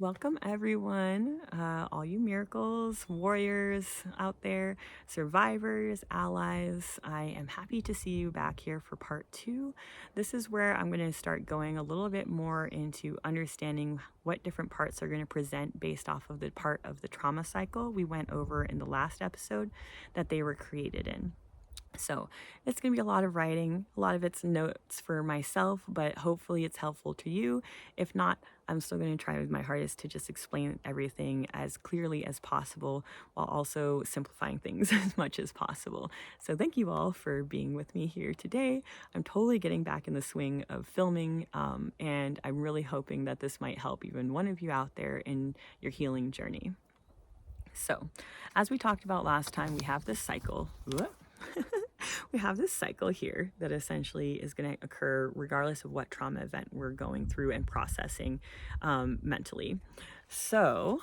Welcome, everyone, all you miracles, warriors out there, survivors, allies. I am happy to see you back here for part two. This is where I'm going to start going a little bit more into understanding what different parts are going to present based off of the part of the trauma cycle we went over in the last episode that they were created in. So it's going to be a lot of writing. A lot of it's notes for myself, but hopefully it's helpful to you. If not, I'm still going to try my hardest to just explain everything as clearly as possible while also simplifying things as much as possible. So thank you all for being with me here today. I'm totally getting back in the swing of filming, and I'm really hoping that this might help even one of you out there in your healing journey. So, as we talked about last time, we have this cycle. We have this cycle here that essentially is going to occur regardless of what trauma event we're going through and processing mentally. So,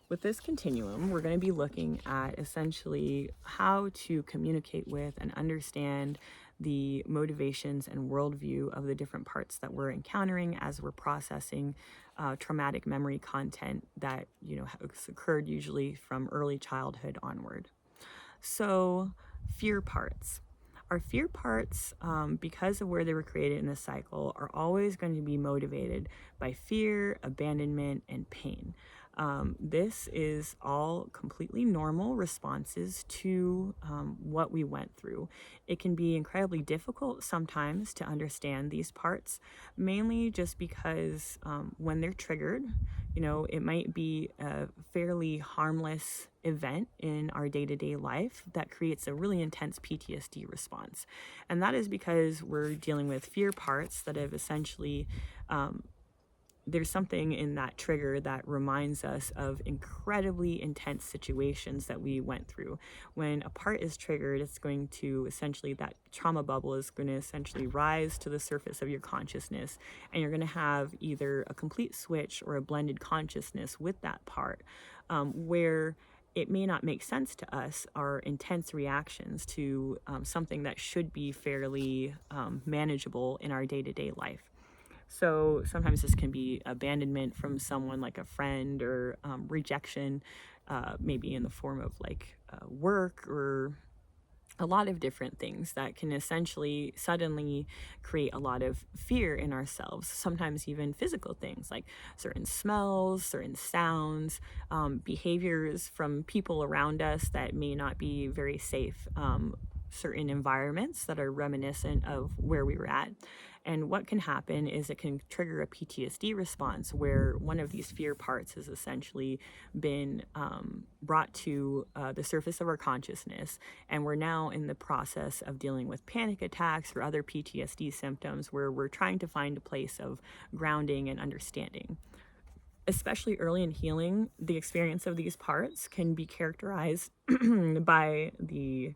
with this continuum, we're going to be looking at essentially how to communicate with and understand the motivations and worldview of the different parts that we're encountering as we're processing traumatic memory content that has occurred usually from early childhood onward. So, fear parts. Our fear parts, because of where they were created in the cycle, are always going to be motivated by fear, abandonment, and pain. This is all completely normal responses to what we went through. It can be incredibly difficult sometimes to understand these parts, mainly just because when they're triggered, it might be a fairly harmless event in our day-to-day life that creates a really intense PTSD response. And that is because we're dealing with fear parts that have essentially there's something in that trigger that reminds us of incredibly intense situations that we went through. When a part is triggered, it's going to essentially, that trauma bubble is going to essentially rise to the surface of your consciousness, and you're going to have either a complete switch or a blended consciousness with that part, where it may not make sense to us, our intense reactions to something that should be fairly manageable in our day-to-day life. So sometimes this can be abandonment from someone like a friend, or rejection, maybe in the form of like work, or a lot of different things that can essentially suddenly create a lot of fear in ourselves. Sometimes even physical things like certain smells, certain sounds, behaviors from people around us that may not be very safe, certain environments that are reminiscent of where we were at. And what can happen is it can trigger a PTSD response where one of these fear parts has essentially been brought to the surface of our consciousness. And we're now in the process of dealing with panic attacks or other PTSD symptoms where we're trying to find a place of grounding and understanding. Especially early in healing, the experience of these parts can be characterized by the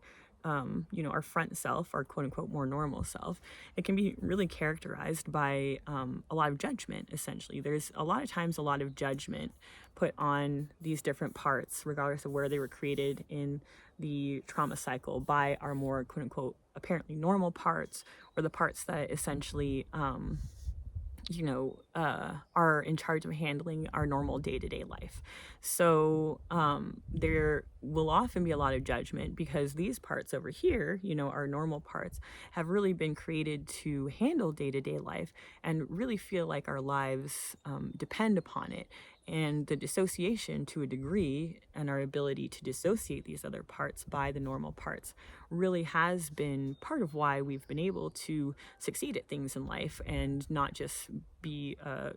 our front self, our quote unquote more normal self. It can be really characterized by a lot of judgment, essentially. There's a lot of times a lot of judgment put on these different parts, regardless of where they were created in the trauma cycle, by our more quote unquote apparently normal parts, or the parts that essentially are in charge of handling our normal day-to-day life. So there will often be a lot of judgment because these parts over here, our normal parts, have really been created to handle day-to-day life and really feel like our lives depend upon it. And the dissociation, to a degree, and our ability to dissociate these other parts by the normal parts really has been part of why we've been able to succeed at things in life and not just be a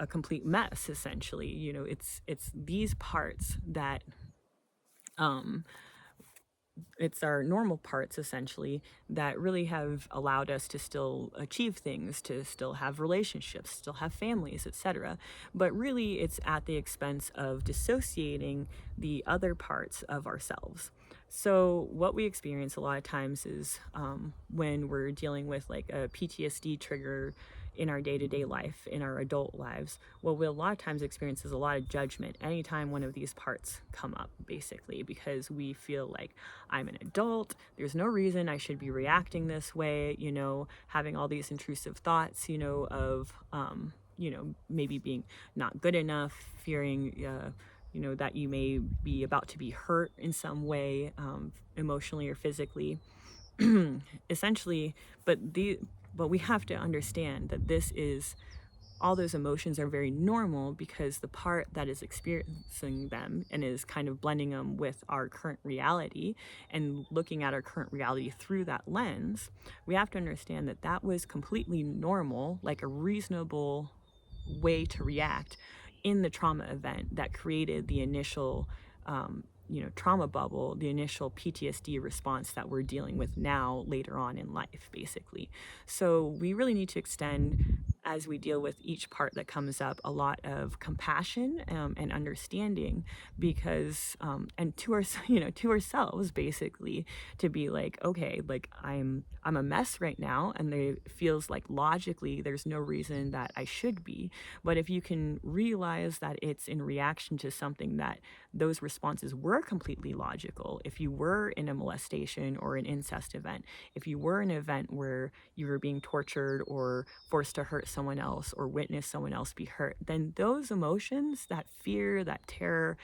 complete mess. Essentially, it's these parts that it's our normal parts essentially that really have allowed us to still achieve things, to still have relationships, still have families, etc. But really it's at the expense of dissociating the other parts of ourselves. So what we experience a lot of times is when we're dealing with like a PTSD trigger in our day-to-day life, in our adult lives, what we'll a lot of times experience is a lot of judgment anytime one of these parts come up, basically, because we feel like, I'm an adult, there's no reason I should be reacting this way, having all these intrusive thoughts, of maybe being not good enough, fearing that you may be about to be hurt in some way, emotionally or physically. Essentially, but we have to understand that this is all those emotions are very normal, because the part that is experiencing them and is kind of blending them with our current reality and looking at our current reality through that lens, we have to understand that that was completely normal, like a reasonable way to react in the trauma event that created the initial trauma bubble, the initial PTSD response that we're dealing with now later on in life, basically. So we really need to extend, as we deal with each part that comes up, a lot of compassion and understanding, because and to our to ourselves, basically, to be like, okay, like I'm a mess right now, and it feels like logically there's no reason that I should be. But if you can realize that it's in reaction to something, that those responses were completely logical. If you were in a molestation or an incest event, if you were in an event where you were being tortured or forced to hurt someone else or witness someone else be hurt, then those emotions, that fear, that terror,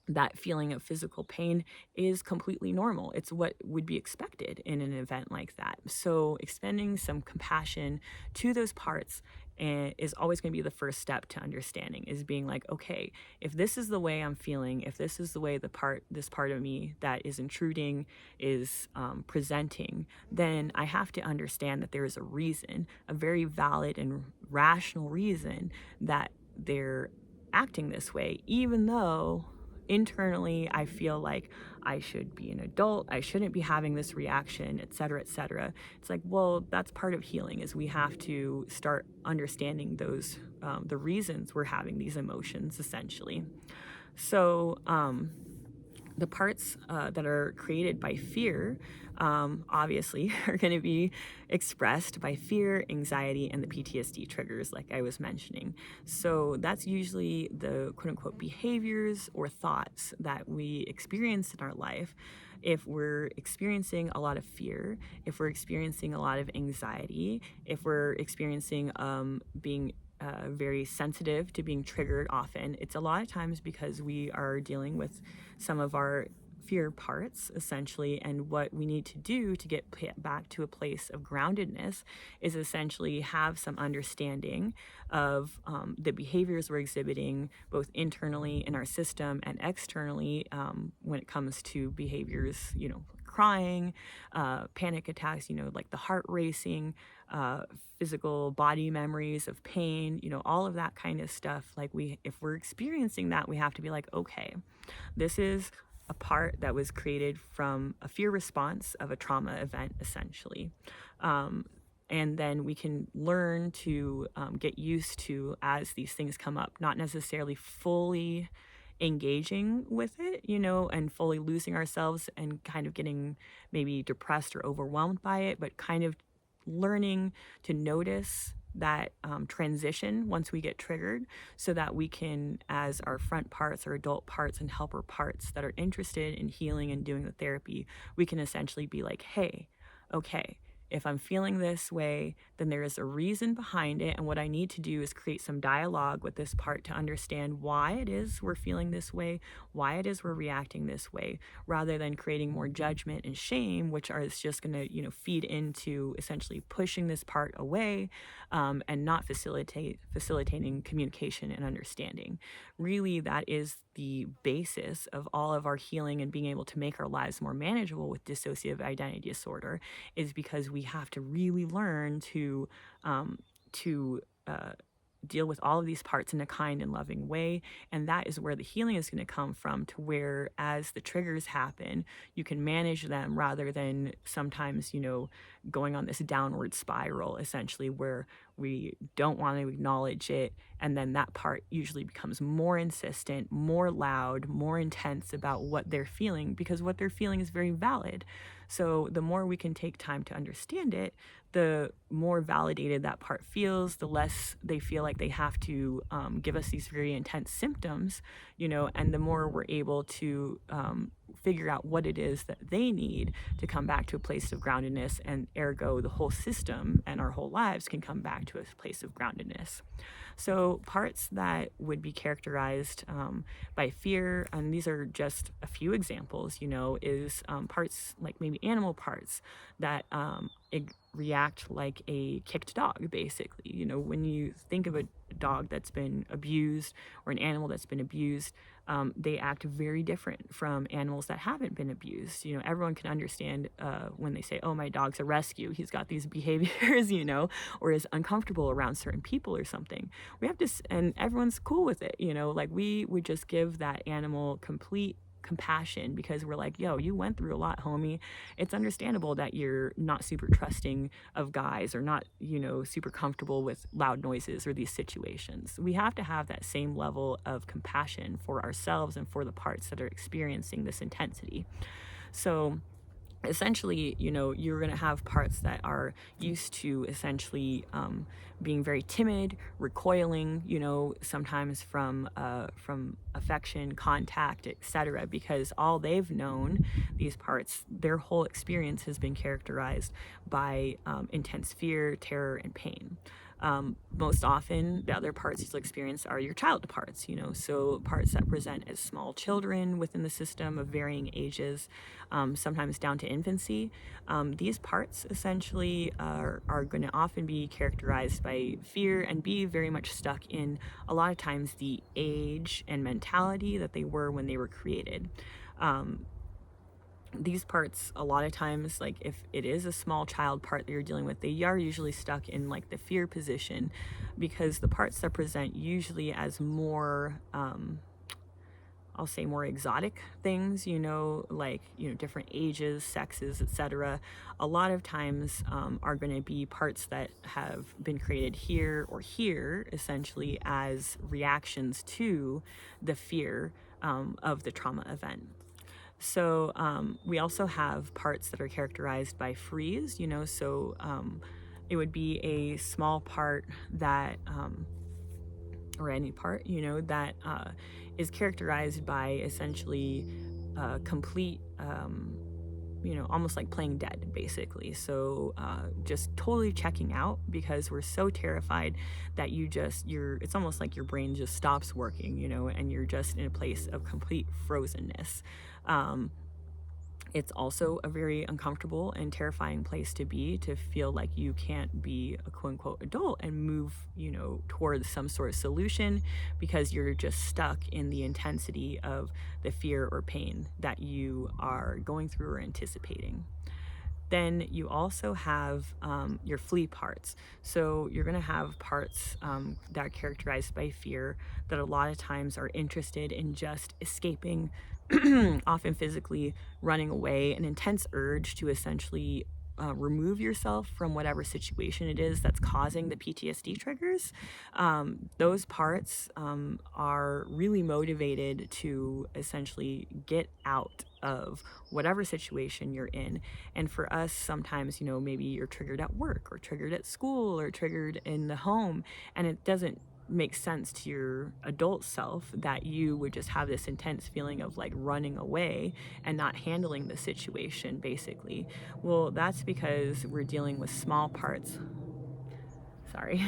that feeling of physical pain, is completely normal. It's what would be expected in an event like that. So extending some compassion to those parts is always going to be the first step to understanding, is being like, okay, if this is the way I'm feeling, if this is the way this part of me that is intruding is presenting, then I have to understand that there is a reason, a very valid and rational reason, that they're acting this way, even though internally I feel like I should be an adult, I shouldn't be having this reaction, etc., etc. It's like, well, that's part of healing, is we have to start understanding those the reasons we're having these emotions, essentially. So the parts that are created by fear, obviously, are going to be expressed by fear, anxiety, and the PTSD triggers, like I was mentioning. So that's usually the quote unquote behaviors or thoughts that we experience in our life. If we're experiencing a lot of fear, if we're experiencing a lot of anxiety, if we're experiencing being very sensitive to being triggered often, it's a lot of times because we are dealing with some of our fear parts, essentially. And what we need to do to get back to a place of groundedness is essentially have some understanding of the behaviors we're exhibiting, both internally in our system and externally, when it comes to behaviors, crying, panic attacks, like the heart racing, physical body memories of pain, all of that kind of stuff. Like, if we're experiencing that, we have to be like, okay, this is a part that was created from a fear response of a trauma event, essentially. And then we can learn to get used to, as these things come up, not necessarily fully engaging with it, and fully losing ourselves and kind of getting maybe depressed or overwhelmed by it, but kind of learning to notice that transition once we get triggered, so that we can, as our front parts or adult parts and helper parts that are interested in healing and doing the therapy, we can essentially be like, hey, okay, if I'm feeling this way, then there is a reason behind it. And what I need to do is create some dialogue with this part to understand why it is we're feeling this way, why it is we're reacting this way, rather than creating more judgment and shame, which is just going to, feed into essentially pushing this part away, and not facilitating communication and understanding. Really, that is the basis of all of our healing and being able to make our lives more manageable with dissociative identity disorder, is because we have to really learn to to deal with all of these parts in a kind and loving way. And that is where the healing is going to come from, to where, as the triggers happen, you can manage them, rather than sometimes, going on this downward spiral, essentially, where we don't want to acknowledge it. And then that part usually becomes more insistent, more loud, more intense about what they're feeling, because what they're feeling is very valid. So the more we can take time to understand it, the more validated that part feels, the less they feel like they have to give us these very intense symptoms, and the more we're able to figure out what it is that they need to come back to a place of groundedness, and ergo the whole system and our whole lives can come back to a place of groundedness. So parts that would be characterized by fear, and these are just a few examples, is parts like maybe animal parts that react like a kicked dog, basically. When you think of a dog that's been abused or an animal that's been abused, they act very different from animals that haven't been abused. Everyone can understand when they say, oh, my dog's a rescue, he's got these behaviors, or is uncomfortable around certain people or something. We have to, and everyone's cool with it, like we would just give that animal complete compassion, because we're like, yo, you went through a lot, homie. It's understandable that you're not super trusting of guys, or not, super comfortable with loud noises or these situations. We have to have that same level of compassion for ourselves and for the parts that are experiencing this intensity. So essentially, you're going to have parts that are used to essentially being very timid, recoiling, sometimes from affection, contact, etc., because all they've known, these parts, their whole experience has been characterized by intense fear, terror, and pain. Most often, the other parts you'll experience are your child parts, so parts that present as small children within the system of varying ages, sometimes down to infancy. These parts essentially are going to often be characterized by fear and be very much stuck in, a lot of times, the age and mentality that they were when they were created. These parts, a lot of times, like if it is a small child part that you're dealing with, they are usually stuck in like the fear position, because the parts that present usually as more I'll say more exotic things, like, different ages, sexes, etc., a lot of times are going to be parts that have been created here or here, essentially as reactions to the fear of the trauma event. So we also have parts that are characterized by freeze, so it would be a small part that, or any part, that is characterized by essentially complete, almost like playing dead, basically. So just totally checking out, because we're so terrified that it's almost like your brain just stops working, and you're just in a place of complete frozenness. It's also a very uncomfortable and terrifying place to be, to feel like you can't be a quote unquote adult and move, towards some sort of solution, because you're just stuck in the intensity of the fear or pain that you are going through or anticipating. Then you also have your flee parts. So you're going to have parts that are characterized by fear, that a lot of times are interested in just escaping, often physically running away, an intense urge to essentially remove yourself from whatever situation it is that's causing the PTSD triggers. Those parts are really motivated to essentially get out of whatever situation you're in. And for us, sometimes, maybe you're triggered at work, or triggered at school, or triggered in the home, and it doesn't make sense to your adult self that you would just have this intense feeling of like running away and not handling the situation, basically. Well, that's because we're dealing with small parts. Sorry.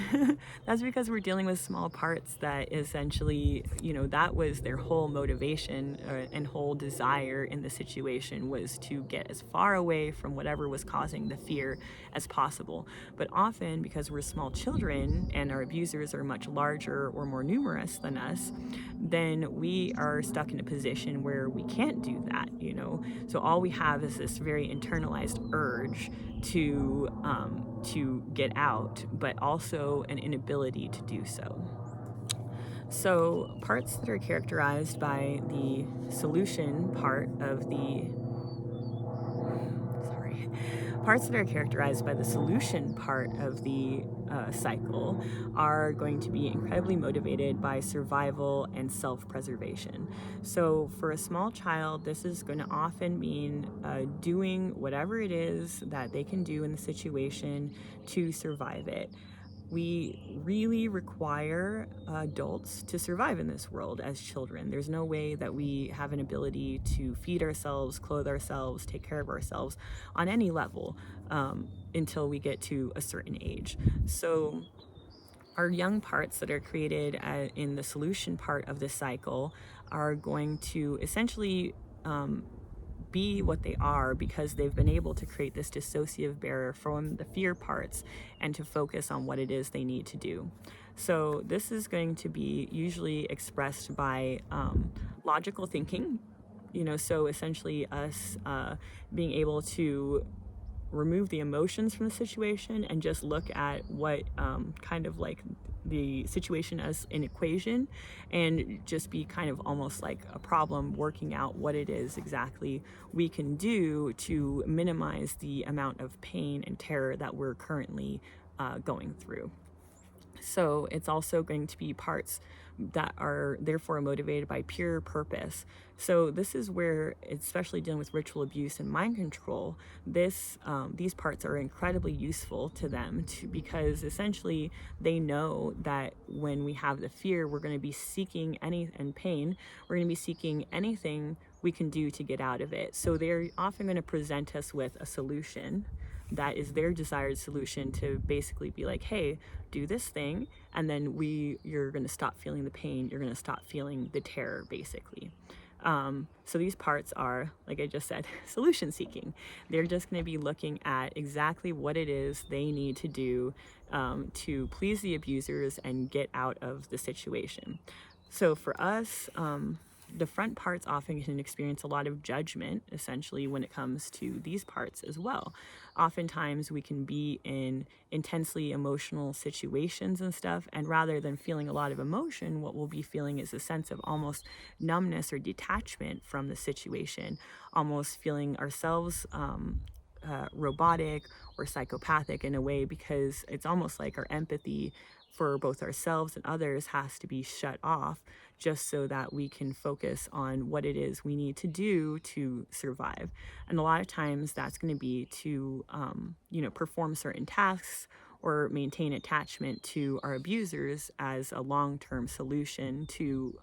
That's because we're dealing with small parts that essentially, that was their whole motivation and whole desire in the situation, was to get as far away from whatever was causing the fear as possible. But often, because we're small children and our abusers are much larger or more numerous than us, then we are stuck in a position where we can't do that, So all we have is this very internalized urge to get out, but also an inability to do so. So parts that are characterized by the solution part of the sorry parts that are characterized by the solution part of the cycle are going to be incredibly motivated by survival and self-preservation. So for a small child, this is going to often mean doing whatever it is that they can do in the situation to survive it. we really require adults to survive in this world as children. There's no way that we have an ability to feed ourselves, clothe ourselves, take care of ourselves on any level until we get to a certain age. So our young parts that are created in the solution part of this cycle are going to essentially be what they are because they've been able to create this dissociative barrier from the fear parts and to focus on what it is they need to do. So this is going to be usually expressed by logical thinking, so essentially us being able to remove the emotions from the situation and just look at what kind of like the situation as an equation and just be kind of almost like a problem working out what it is exactly we can do to minimize the amount of pain and terror that we're currently going through. So it's also going to be parts that are therefore motivated by pure purpose. So this is where, especially dealing with ritual abuse and mind control, these parts are incredibly useful to them because essentially they know that when we have the fear, we're going to be seeking and pain, we're going to be seeking anything we can do to get out of it. So they're often going to present us with a solution that is their desired solution to basically be like, hey, do this thing, and then you're going to stop feeling the pain, you're going to stop feeling the terror, basically. So these parts are, like I just said, solution seeking. They're just going to be looking at exactly what it is they need to do to please the abusers and get out of the situation. So for us, the front parts often can experience a lot of judgment, essentially, when it comes to these parts as well. Oftentimes, we can be in intensely emotional situations and stuff, and rather than feeling a lot of emotion, what we'll be feeling is a sense of almost numbness or detachment from the situation, almost feeling ourselves robotic or psychopathic in a way, because it's almost like our empathy for both ourselves and others has to be shut off just so that we can focus on what it is we need to do to survive. And a lot of times that's going to be to, perform certain tasks or maintain attachment to our abusers as a long-term solution to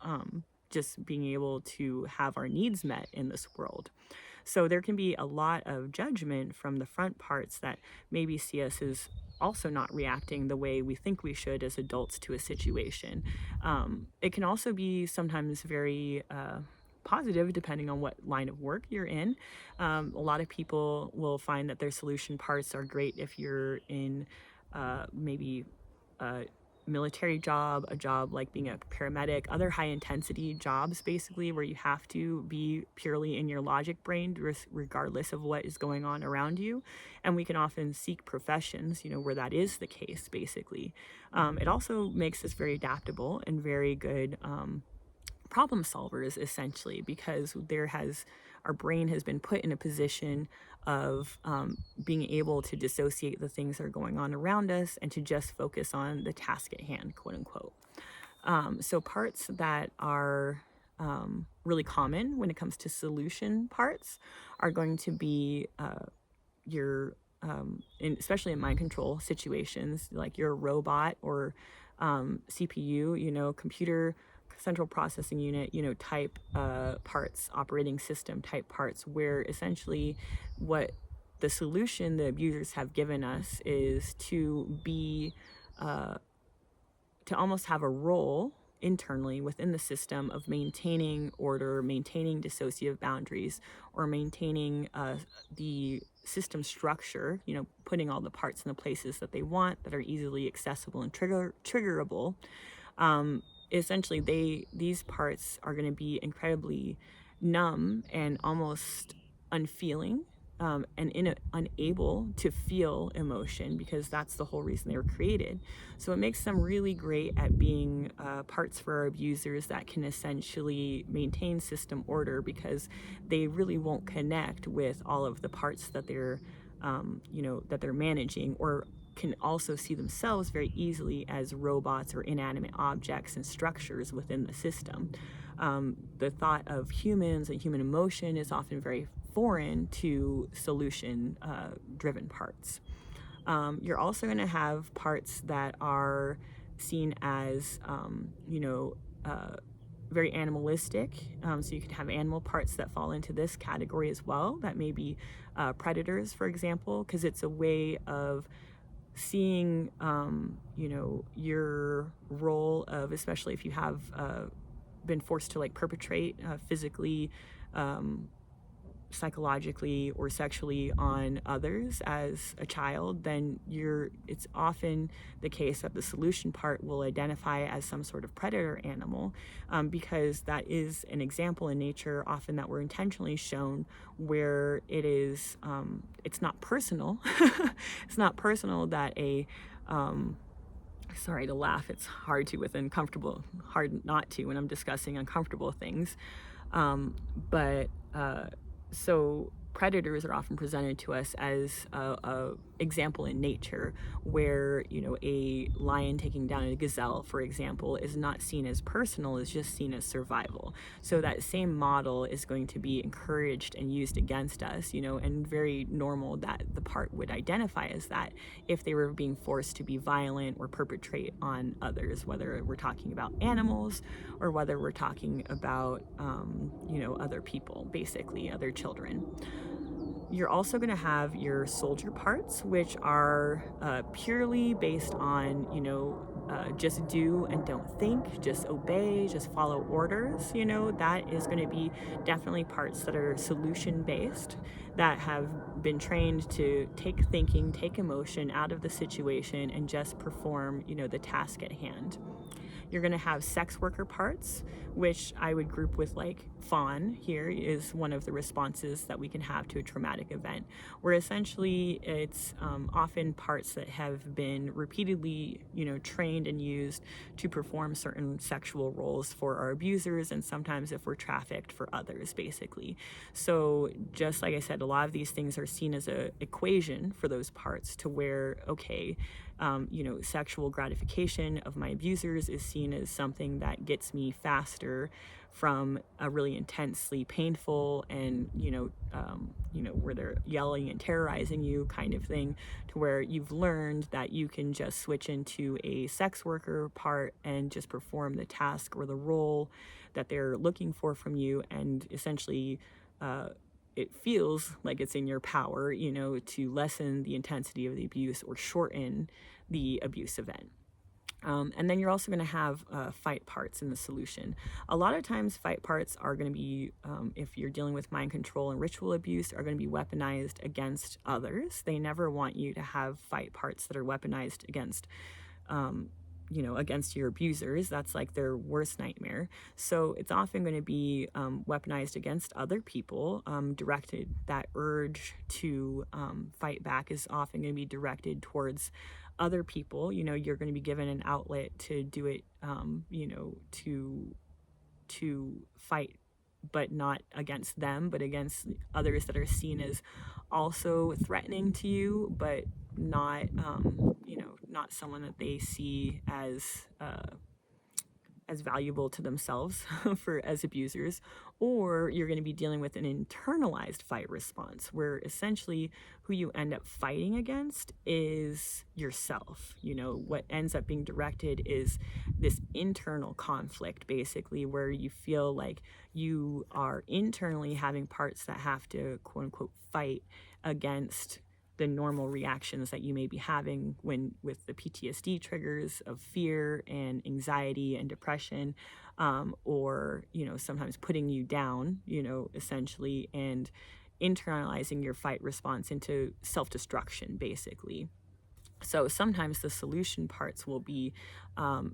just being able to have our needs met in this world. So there can be a lot of judgment from the front parts that maybe see us as also not reacting the way we think we should as adults to a situation. It can also be sometimes very positive depending on what line of work you're in. A lot of people will find that their solution parts are great if you're in maybe a military job, a job like being a paramedic, other high intensity jobs basically where you have to be purely in your logic brain regardless of what is going on around you. And we can often seek professions, where that is the case basically. It also makes us very adaptable and very good problem solvers essentially, because our brain has been put in a position of being able to dissociate the things that are going on around us and to just focus on the task at hand, quote unquote. So parts that are really common when it comes to solution parts are going to be your especially in mind control situations, like your robot or CPU, computer central processing unit, type parts, operating system type parts, where essentially what the solution the abusers have given us is to be to almost have a role internally within the system of maintaining order, maintaining dissociative boundaries, or maintaining the system structure, putting all the parts in the places that they want that are easily accessible and triggerable. Essentially, these parts are going to be incredibly numb and almost unfeeling, and unable to feel emotion, because that's the whole reason they were created. So it makes them really great at being parts for our abusers that can essentially maintain system order, because they really won't connect with all of the parts that they're that they're managing, or can also see themselves very easily as robots or inanimate objects and structures within the system. The thought of humans and human emotion is often very foreign to solution driven parts. You're also going to have parts that are seen as, very animalistic. So you could have animal parts that fall into this category as well. That may be predators, for example, because it's a way of seeing, your role of, especially if you have been forced to like perpetrate physically, psychologically or sexually on others as a child, then it's often the case that the solution part will identify as some sort of predator animal, because that is an example in nature often that we're intentionally shown where it's not personal. It's not personal that sorry to laugh, it's hard not to when I'm discussing uncomfortable things. But so predators are often presented to us as a example in nature where, a lion taking down a gazelle, for example, is not seen as personal, is just seen as survival. So that same model is going to be encouraged and used against us, and very normal that the part would identify as that if they were being forced to be violent or perpetrate on others, whether we're talking about animals or whether we're talking about, other people, basically other children. You're also going to have your soldier parts, which are purely based on, just do and don't think, just obey, just follow orders. That is going to be definitely parts that are solution based, that have been trained to take thinking, take emotion out of the situation and just perform, the task at hand. You're going to have sex worker parts, which I would group with like fawn. Here is one of the responses that we can have to a traumatic event, where essentially it's often parts that have been repeatedly, trained and used to perform certain sexual roles for our abusers, and sometimes if we're trafficked for others, basically. So just like I said, a lot of these things are seen as a equation for those parts to where, okay, sexual gratification of my abusers is seen as something that gets me faster from a really intensely painful and, where they're yelling and terrorizing you kind of thing, to where you've learned that you can just switch into a sex worker part and just perform the task or the role that they're looking for from you, and essentially it feels like it's in your power, to lessen the intensity of the abuse or shorten the abuse event. And then you're also going to have fight parts in the solution. A lot of times fight parts are going to be, if you're dealing with mind control and ritual abuse, are going to be weaponized against others. They never want you to have fight parts that are weaponized against against your abusers. That's like their worst nightmare. So it's often going to be weaponized against other people. That urge to fight back is often going to be directed towards other people. You're going to be given an outlet to do it, to fight, but not against them, but against others that are seen as also threatening to you, but not, not someone that they see as valuable to themselves as abusers. Or you're going to be dealing with an internalized fight response, where essentially who you end up fighting against is yourself. What ends up being directed is this internal conflict, basically, where you feel like you are internally having parts that have to, quote unquote, fight against the normal reactions that you may be having with the PTSD triggers of fear and anxiety and depression, or sometimes putting you down, essentially, and internalizing your fight response into self-destruction, basically. So sometimes the solution parts will be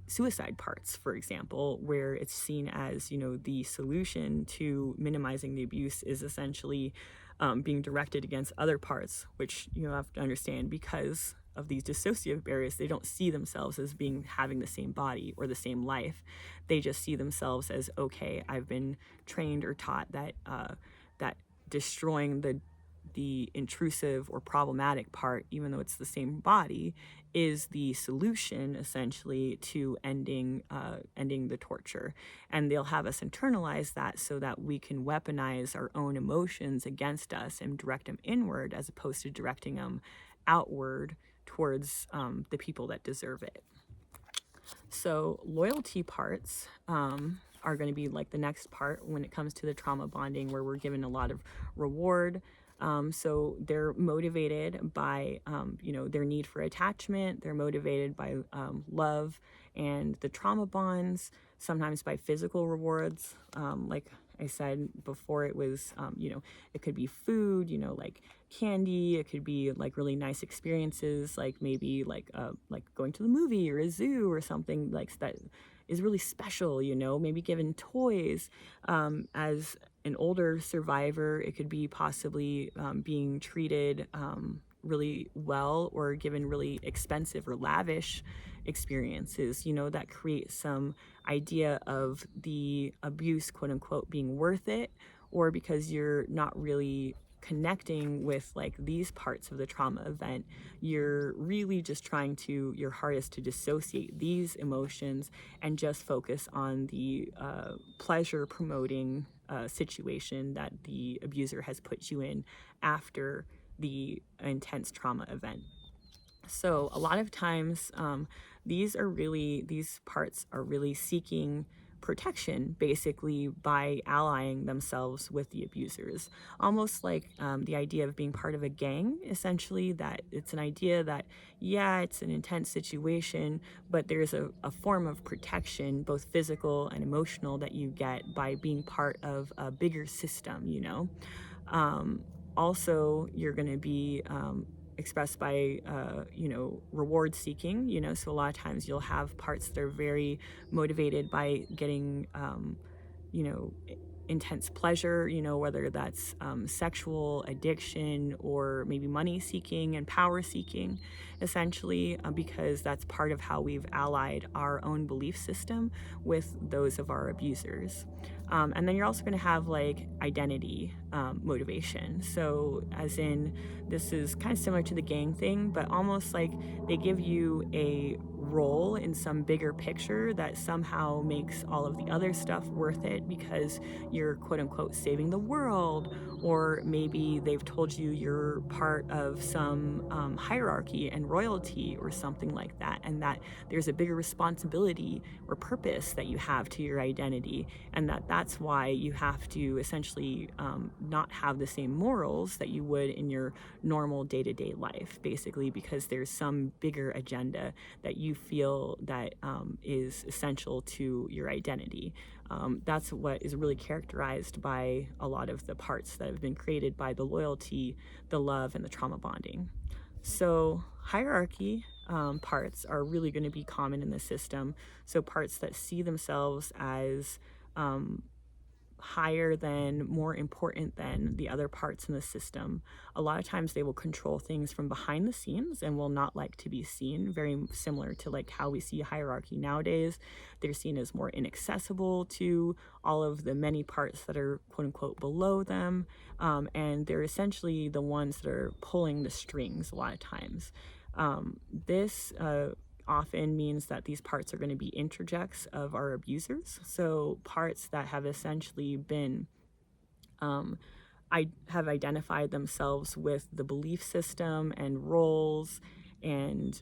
suicide parts, for example, where it's seen as, the solution to minimizing the abuse is essentially being directed against other parts, which you have to understand, because of these dissociative barriers, they don't see themselves as having the same body or the same life. They just see themselves as, okay, I've been trained or taught that that destroying the intrusive or problematic part, even though it's the same body, is the solution essentially to ending the torture. And they'll have us internalize that so that we can weaponize our own emotions against us and direct them inward, as opposed to directing them outward towards the people that deserve it. So loyalty parts are going to be like the next part when it comes to the trauma bonding, where we're given a lot of reward. So they're motivated by, their need for attachment. They're motivated by love and the trauma bonds, sometimes by physical rewards. Like I said before, it was, it could be food, like candy. It could be like really nice experiences, like maybe like going to the movie or a zoo or something like that is really special, maybe given toys. As an older survivor, it could be possibly being treated really well, or given really expensive or lavish experiences, that create some idea of the abuse, quote unquote, being worth it, or because you're not really connecting with like these parts of the trauma event, you're really just trying to your hardest to dissociate these emotions and just focus on the pleasure promoting situation that the abuser has put you in after the intense trauma event. So a lot of times these parts are really seeking protection, basically by allying themselves with the abusers, almost like the idea of being part of a gang. Essentially, that it's an idea that, yeah, it's an intense situation, but there's a form of protection, both physical and emotional, that you get by being part of a bigger system. Also, you're going to be expressed by reward seeking. So a lot of times you'll have parts that are very motivated by getting you know intense pleasure, whether that's sexual addiction or maybe money seeking and power seeking, essentially, because that's part of how we've allied our own belief system with those of our abusers. And then you're also going to have like identity motivation. So, as in, this is kind of similar to the gang thing, but almost like they give you a role in some bigger picture that somehow makes all of the other stuff worth it, because you're quote unquote saving the world, or maybe they've told you you're part of some hierarchy and royalty or something like that, and that there's a bigger responsibility or purpose that you have to your identity, and that's why you have to essentially not have the same morals that you would in your normal day-to-day life, basically, because there's some bigger agenda that you feel that is essential to your identity. That's what is really characterized by a lot of the parts that have been created by the loyalty, the love, and the trauma bonding. So hierarchy parts are really going to be common in the system. So parts that see themselves as higher than, more important than the other parts in the system. A lot of times they will control things from behind the scenes and will not like to be seen, very similar to like how we see hierarchy nowadays. They're seen as more inaccessible to all of the many parts that are quote unquote below them, and they're essentially the ones that are pulling the strings a lot of times. This often means that these parts are going to be interjects of our abusers. So parts that have essentially been I have identified themselves with the belief system and roles and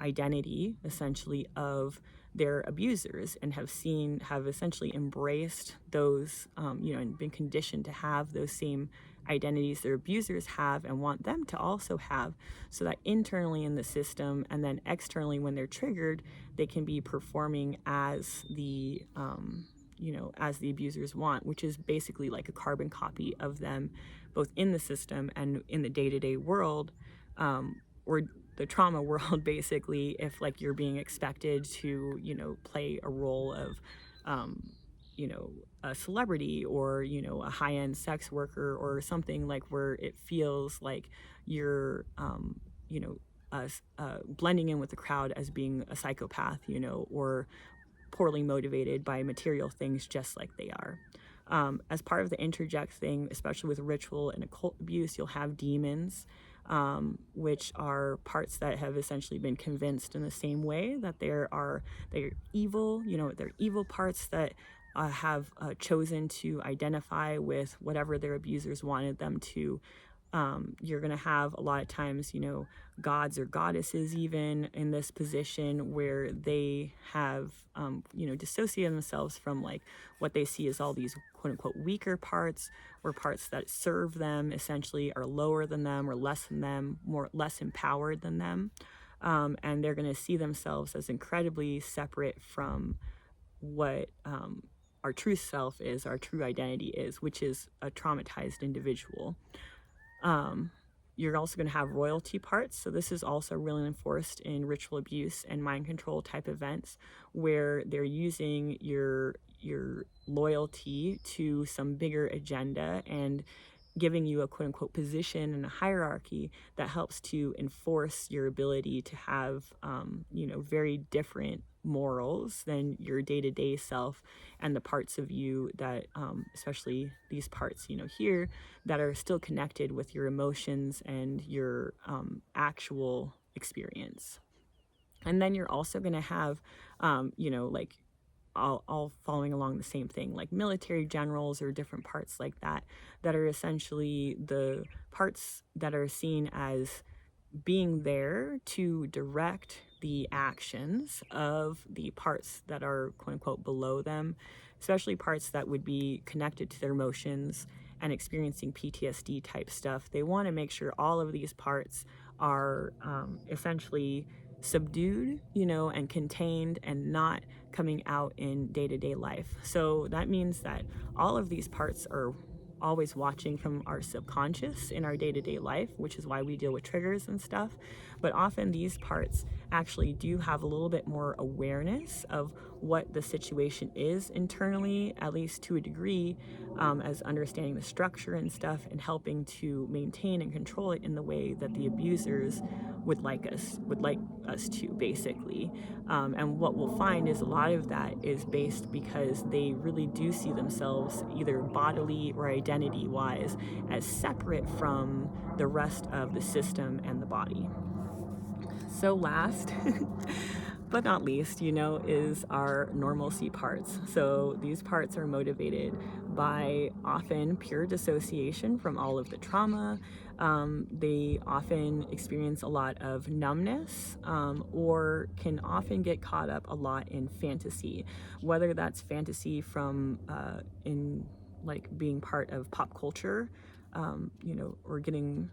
identity, essentially, of their abusers, and have essentially embraced those, and been conditioned to have those same identities their abusers have and want them to also have, so that internally in the system and then externally when they're triggered, they can be performing as as the abusers want, which is basically like a carbon copy of them, both in the system and in the day-to-day world, or the trauma world, basically, if like you're being expected to, play a role of, a celebrity, or, a high-end sex worker or something, like where it feels like you're, blending in with the crowd as being a psychopath, or poorly motivated by material things, just like they are. As part of the interject thing, especially with ritual and occult abuse, you'll have demons, which are parts that have essentially been convinced in the same way that they're evil. They're evil parts that have chosen to identify with whatever their abusers wanted them to You're going to have a lot of times, gods or goddesses even in this position where they have, dissociated themselves from like what they see as all these quote unquote weaker parts, or parts that serve them essentially are lower than them or less than them, less empowered than them. And they're going to see themselves as incredibly separate from what our true self is, our true identity is, which is a traumatized individual. You're also going to have royalty parts. So this is also really enforced in ritual abuse and mind control type events, where they're using your loyalty to some bigger agenda and giving you a quote unquote position and a hierarchy that helps to enforce your ability to have, very different morals than your day-to-day self, and the parts of you that, especially these parts, here, that are still connected with your emotions and your actual experience. And then you're also going to have, like all following along the same thing, like military generals or different parts like that, that are essentially the parts that are seen as being there to direct the actions of the parts that are quote unquote below them, especially parts that would be connected to their emotions and experiencing PTSD type stuff. They want to make sure all of these parts are essentially subdued, and contained and not coming out in day-to-day life. So that means that all of these parts are always watching from our subconscious in our day-to-day life, which is why we deal with triggers and stuff. But often these parts actually do have a little bit more awareness of what the situation is internally, at least to a degree, as understanding the structure and stuff and helping to maintain and control it in the way that the abusers would like us to, basically. And what we'll find is a lot of that is based because they really do see themselves either bodily or identity wise as separate from the rest of the system and the body. So last but not least, is our normalcy parts. So these parts are motivated by often pure dissociation from all of the trauma. They often experience a lot of numbness, or can often get caught up a lot in fantasy, whether that's fantasy from in like being part of pop culture, or getting,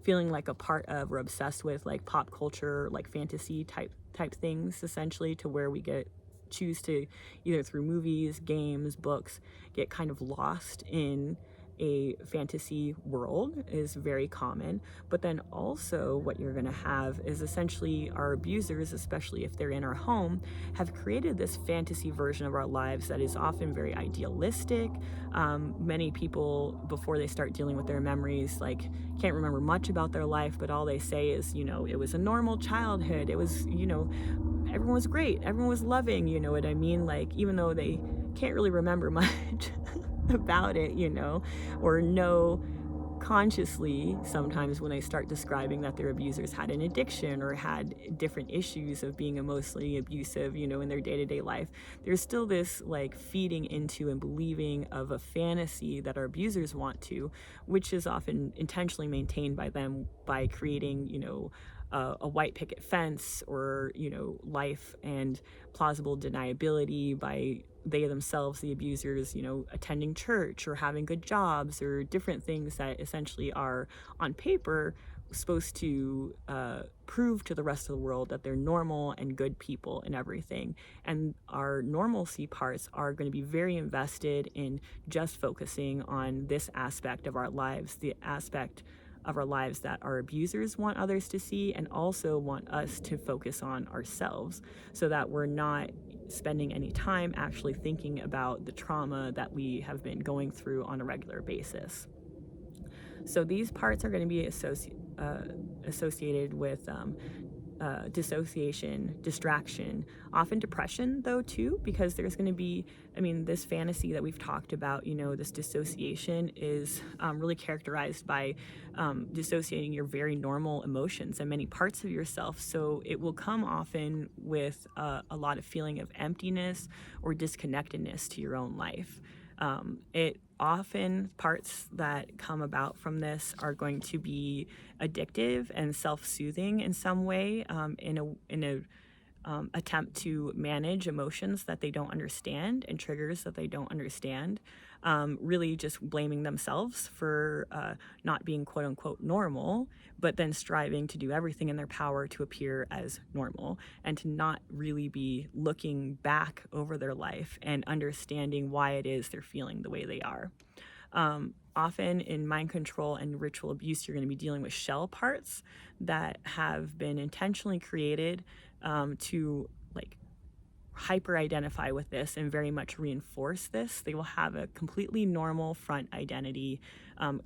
feeling like a part of or obsessed with like pop culture, like fantasy type things, essentially, to where we choose to, either through movies, games, books, get kind of lost in a fantasy world is very common. But then also what you're going to have is essentially our abusers, especially if they're in our home, have created this fantasy version of our lives that is often very idealistic. Many people, before they start dealing with their memories, like can't remember much about their life, but all they say is, it was a normal childhood. It was, everyone was great. Everyone was loving, you know what I mean? Like, even though they can't really remember much about it, or know consciously sometimes when they start describing that their abusers had an addiction or had different issues of being emotionally abusive, in their day-to-day life, there's still this like feeding into and believing of a fantasy that our abusers want to, which is often intentionally maintained by them by creating, a white picket fence, or, life and plausible deniability by they themselves, the abusers, attending church or having good jobs or different things that essentially are on paper supposed to prove to the rest of the world that they're normal and good people and everything. And our normalcy parts are going to be very invested in just focusing on this aspect of our lives, the aspect of our lives that our abusers want others to see, and also want us to focus on ourselves, so that we're not spending any time actually thinking about the trauma that we have been going through on a regular basis. So these parts are going to be associated with dissociation, distraction, often depression though too, because there's going to be, this fantasy that we've talked about, this dissociation is really characterized by dissociating your very normal emotions and many parts of yourself. So it will come often with a lot of feeling of emptiness or disconnectedness to your own life. It often, parts that come about from this are going to be addictive and self-soothing in some way, in a attempt to manage emotions that they don't understand and triggers that they don't understand. Really just blaming themselves for not being quote unquote normal, but then striving to do everything in their power to appear as normal, and to not really be looking back over their life and understanding why it is they're feeling the way they are. Often in mind control and ritual abuse, you're going to be dealing with shell parts that have been intentionally created to like hyper identify with this and very much reinforce this. They will have a completely normal front identity.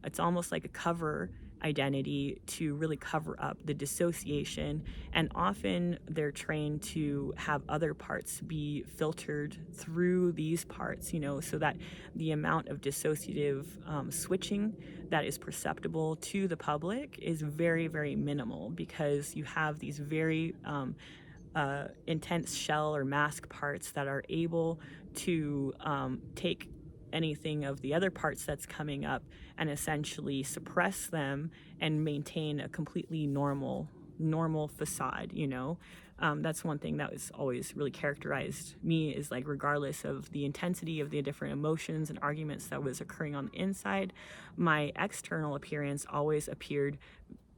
It's almost like a cover identity to really cover up the dissociation, and often they're trained to have other parts be filtered through these parts, so that the amount of dissociative switching that is perceptible to the public is very, very minimal, because you have these very intense shell or mask parts that are able to take anything of the other parts that's coming up and essentially suppress them and maintain a completely normal facade. That's one thing that was always really characterized me, is like, regardless of the intensity of the different emotions and arguments that was occurring on the inside, my external appearance always appeared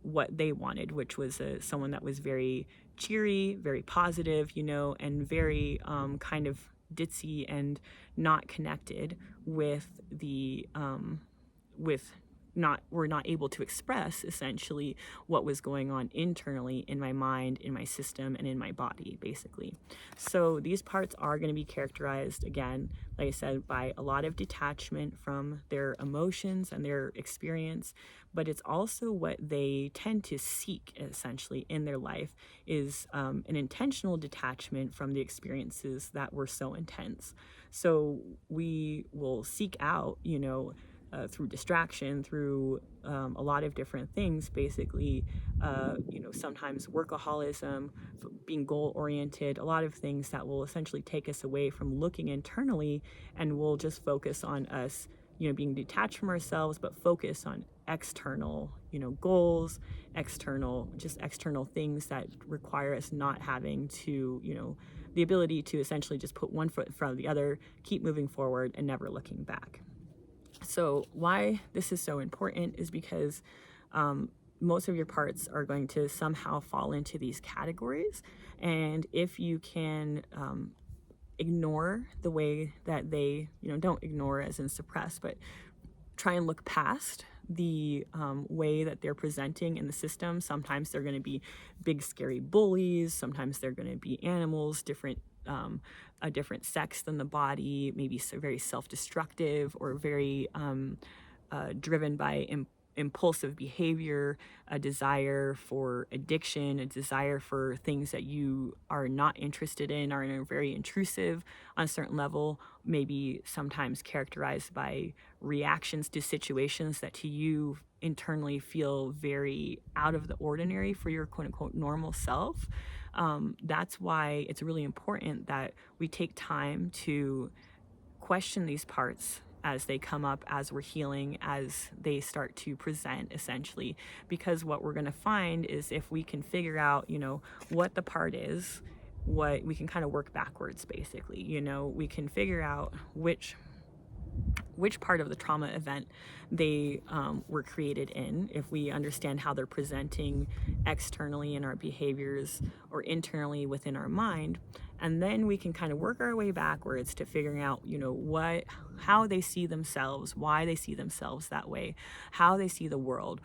what they wanted, which was someone that was very cheery, very positive, and very kind of ditzy and not connected with with not were not able to express essentially what was going on internally in my mind, in my system, and in my body, basically. So these parts are going to be characterized, again, like I said, by a lot of detachment from their emotions and their experience, but it's also what they tend to seek essentially in their life, is an intentional detachment from the experiences that were so intense. So we will seek out, through distraction, through a lot of different things, basically, sometimes workaholism, being goal-oriented, a lot of things that will essentially take us away from looking internally, and we'll just focus on us, being detached from ourselves, but focus on external, goals, external things that require us not having to, the ability to essentially just put one foot in front of the other, keep moving forward, and never looking back. So why this is so important is because most of your parts are going to somehow fall into these categories. And if you can ignore the way that they, don't ignore as in suppress, but try and look past the way that they're presenting in the system. Sometimes they're going to be big, scary bullies. Sometimes they're going to be animals, a different sex than the body, maybe very self-destructive, or very driven by impulsive behavior, a desire for addiction, a desire for things that you are not interested in, are very intrusive on a certain level, maybe sometimes characterized by reactions to situations that to you internally feel very out of the ordinary for your quote unquote normal self. That's why it's really important that we take time to question these parts as they come up, as we're healing, as they start to present, essentially. Because what we're going to find is, if we can figure out, what the part is, what we can kind of work backwards, basically. We can figure out which part of the trauma event they were created in, if we understand how they're presenting externally in our behaviors or internally within our mind. And then we can kind of work our way backwards to figuring out, how they see themselves, why they see themselves that way, how they see the world,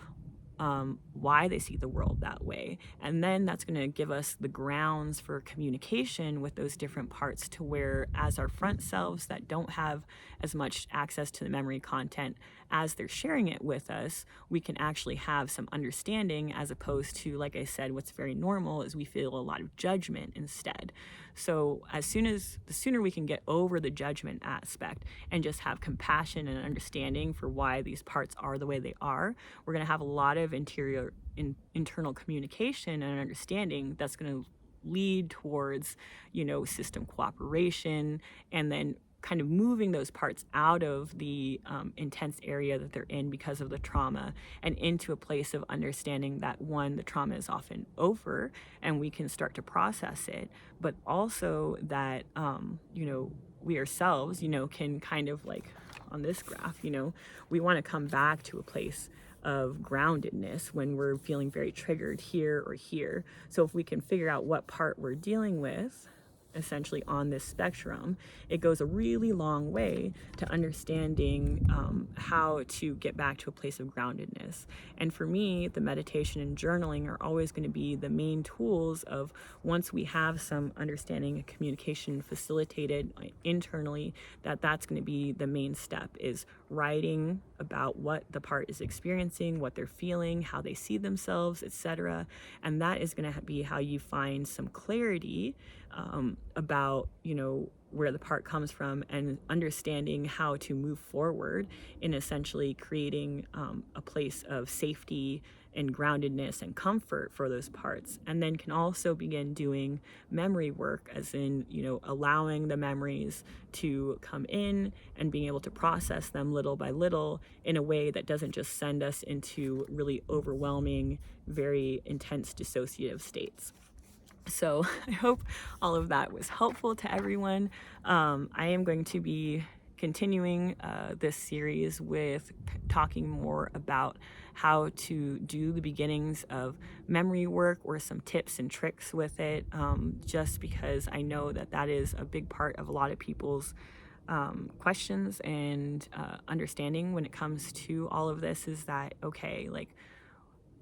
why they see the world that way. And then that's going to give us the grounds for communication with those different parts, to where, as our front selves that don't have as much access to the memory content as they're sharing it with us, we can actually have some understanding, as opposed to, like I said, what's very normal is we feel a lot of judgment instead. So the sooner we can get over the judgment aspect and just have compassion and understanding for why these parts are the way they are, we're going to have a lot of internal communication and understanding that's going to lead towards, system cooperation, and then kind of moving those parts out of the intense area that they're in because of the trauma, and into a place of understanding that, one, the trauma is often over and we can start to process it, but also that we ourselves can kind of, like on this graph, we want to come back to a place of groundedness when we're feeling very triggered here or here. So if we can figure out what part we're dealing with essentially on this spectrum, it goes a really long way to understanding how to get back to a place of groundedness. And for me, the meditation and journaling are always going to be the main tools of, once we have some understanding and communication facilitated internally, that's going to be the main step, is writing about what the part is experiencing, what they're feeling, how they see themselves, etc. And that is going to be how you find some clarity about where the part comes from, and understanding how to move forward in essentially creating a place of safety and groundedness and comfort for those parts. And then can also begin doing memory work, as in allowing the memories to come in and being able to process them little by little in a way that doesn't just send us into really overwhelming, very intense dissociative states. So I hope all of that was helpful to everyone. I am going to be continuing this series with talking more about how to do the beginnings of memory work, or some tips and tricks with it, just because I know that is a big part of a lot of people's questions and understanding when it comes to all of this, is that, okay, like,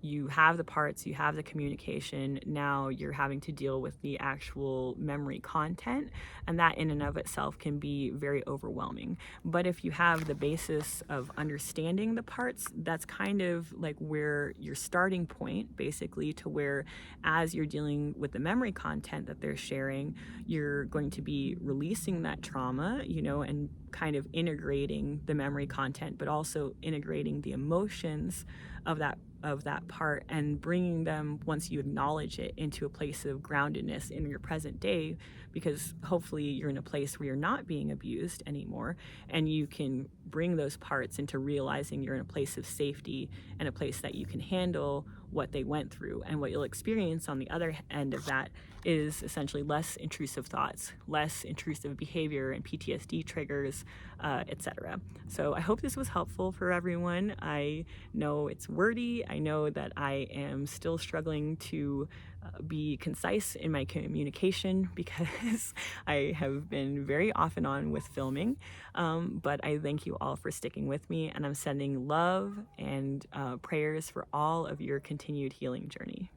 you have the parts, you have the communication, now you're having to deal with the actual memory content, and that in and of itself can be very overwhelming. But if you have the basis of understanding the parts, that's kind of like where your starting point, basically, to where, as you're dealing with the memory content that they're sharing, you're going to be releasing that trauma, and kind of integrating the memory content, but also integrating the emotions of that part, and bringing them, once you acknowledge it, into a place of groundedness in your present day, because hopefully you're in a place where you're not being abused anymore, and you can bring those parts into realizing you're in a place of safety, and a place that you can handle what they went through. And what you'll experience on the other end of that is essentially less intrusive thoughts, less intrusive behavior and PTSD triggers, etc. So I hope this was helpful for everyone. I know it's wordy. I know that I am still struggling to be concise in my communication, because I have been very off and on with filming. But I thank you all for sticking with me, and I'm sending love and prayers for all of your continued healing journey.